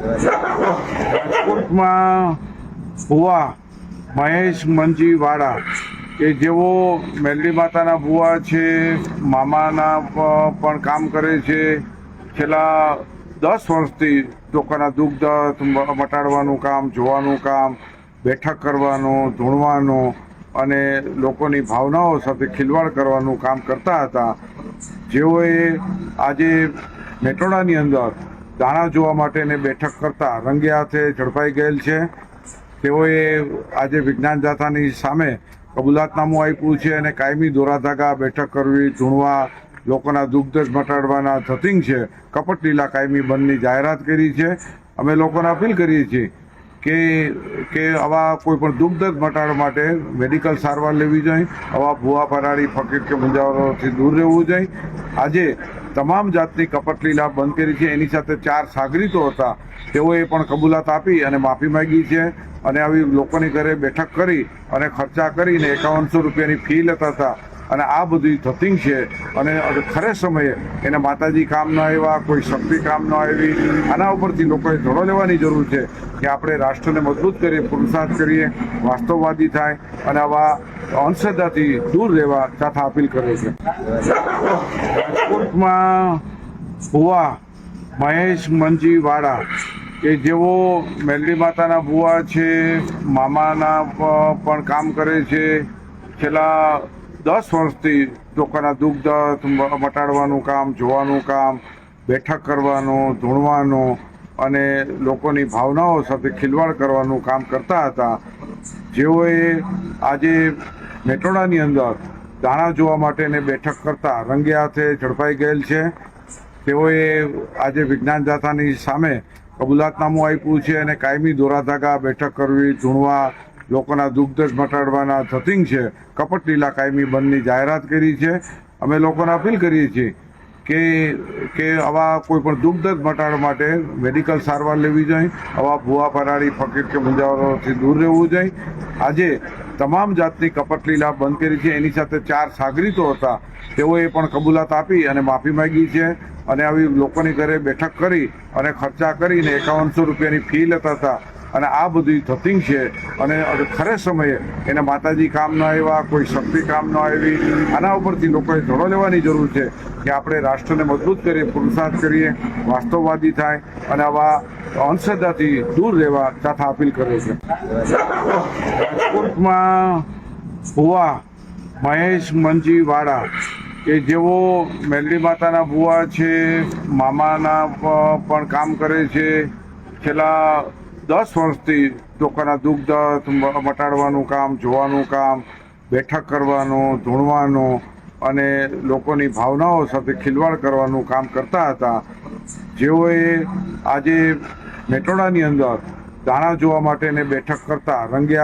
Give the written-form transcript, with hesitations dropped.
રાજકોટમાં ભુવા મહેશ મંજી વાળા કે જેઓ મેલડી માતાના ભુવા છે, મામાના પણ કામ કરે છે. છેલ્લા 10 વર્ષથી લોકોના દુઃખ મટાડવાનું કામ, જોવાનું કામ, બેઠક કરવાનું, ધૂણવાનું અને લોકોની ભાવનાઓ સાથે ખિલવાડ કરવાનું કામ કરતા હતા. જેઓએ આજે મેટોડાની અંદર દાણા જોવા માટેને બેઠક કરતા રંગે હાથે ઝડપાઈ ગયેલ છે. તેઓએ આજે વિજ્ઞાન જાથાની સામે કબૂલાતનામું આપ્યું છે અને કાયમી દોરાધાગા બેઠક કરવી, ધૂણવા, લોકોના દુઃખ મટાડવાના ધતિંગ છે કપટ લીલા કાયમી બંધની જાહેરાત કરી છે. અમે લોકોને અપીલ કરીએ છીએ કે આવા કોઈ પણ દુઃખ મટાડવા માટે મેડિકલ સારવાર લેવી જોઈએ. આવા ભૂવા ફરાળી ફકીર કે મુંજાવરોથી દૂર રહેવું જોઈએ. આજે તમામ જાતની કપટ લીલા બંધ કરી છે. એની સાથે 4 સાગરીતો હતા, તેઓએ પણ કબૂલાત આપી અને માફી માંગી છે અને આવી લોકોની ઘરે બેઠક કરી અને ખર્ચા કરીને 5100 રૂપિયાની ફી લેતા હતા. અને આ બધી ધતિંગ છે અને ખરે સમયે એને માતાજી કામ ન આવ્યા, કોઈ શક્તિ કામ ન આવી. આના ઉપરથી લોકોએ ધડો લેવાની જરૂર છે કે આપણે રાષ્ટ્રને મજબૂત કરીએ, પુરુષાર્થ કરીએ, વાસ્તવવાદી થાય અને આવા અંધશ્રદ્ધાથી દૂર રહેવા જાથા અપીલ કરે છે. રાજકોટમાં ભુવા મહેશ મંજી વાળા કે જેઓ મેલડી માતાના ભુવા છે, મામાના પણ કામ કરે છે. છેલ્લા 10 વર્ષથી લોકોના દુઃખ મટાડવાનું કામ, જોવાનું કામ, બેઠક કરવાનું, ધૂણવાનું અને લોકોની ભાવનાઓ સાથે ખિલવાડ કરવાનું કામ કરતા હતા. જેઓએ આજે મેટોડાની અંદર દાણા જોવા માટેને બેઠક કરતા રંગે હાથે ઝડપાઈ ગયેલ છે. તેઓએ આજે વિજ્ઞાન જાથાની સામે કબૂલાતનામું આપ્યું છે અને કાયમી દોરાધાગા બેઠક કરવી, ધૂણવા, લોકોના દુઃખ મટાડવાના ધતિંગ છે કપટ લીલા કાયમી બંધની જાહેરાત કરી છે. અમે લોકોને અપીલ કરીએ છીએ કે આવા કોઈ પણ દુઃખ મટાડવા માટે મેડિકલ સારવાર લેવી જોઈએ. આવા ભૂવા ફરાળી ફકીર કે મુંજાવરોથી દૂર રહેવું જોઈએ. આજે તમામ જાતની કપટ લીલા બંધ કરી છે. એની સાથે 4 સાગરીતો હતા, તેઓએ પણ કબૂલાત આપી અને માફી માંગી છે અને આવી લોકોની ઘરે બેઠક કરી અને ખર્ચા કરીને 5100 રૂપિયાની ફી લેતા હતા. અને આ બધી ધતિંગ છે અને ખરે સમયે એને માતાજી કામ ન આવ્યા, કોઈ શક્તિ કામ ન આવી. આના ઉપરથી લોકોએ ધડો લેવાની જરૂર છે કે આપણે રાષ્ટ્રને મજબૂત કરીએ, પુરુષાર્થ કરીએ, વાસ્તવવાદી થાય અને આવા અંધશ્રદ્ધાથી દૂર રહેવા જાથા અપીલ કરે છે. રાજકોટમાં ભુવા મહેશ મંજી વાળા કે જેઓ મેલડી માતાના ભુવા છે, મામાના પણ કામ કરે છે. છેલ્લા 10 વર્ષથી લોકોના દુઃખ મટાડવાનું કામ, જોવાનું કામ, બેઠક કરવાનું, ધૂણવાનું અને લોકોની ભાવનાઓ સાથે ખિલવાડ કરવાનું કામ કરતા હતા. જેઓએ આજે મેટોડાની અંદર દાણા જોવા માટેને બેઠક કરતા રંગે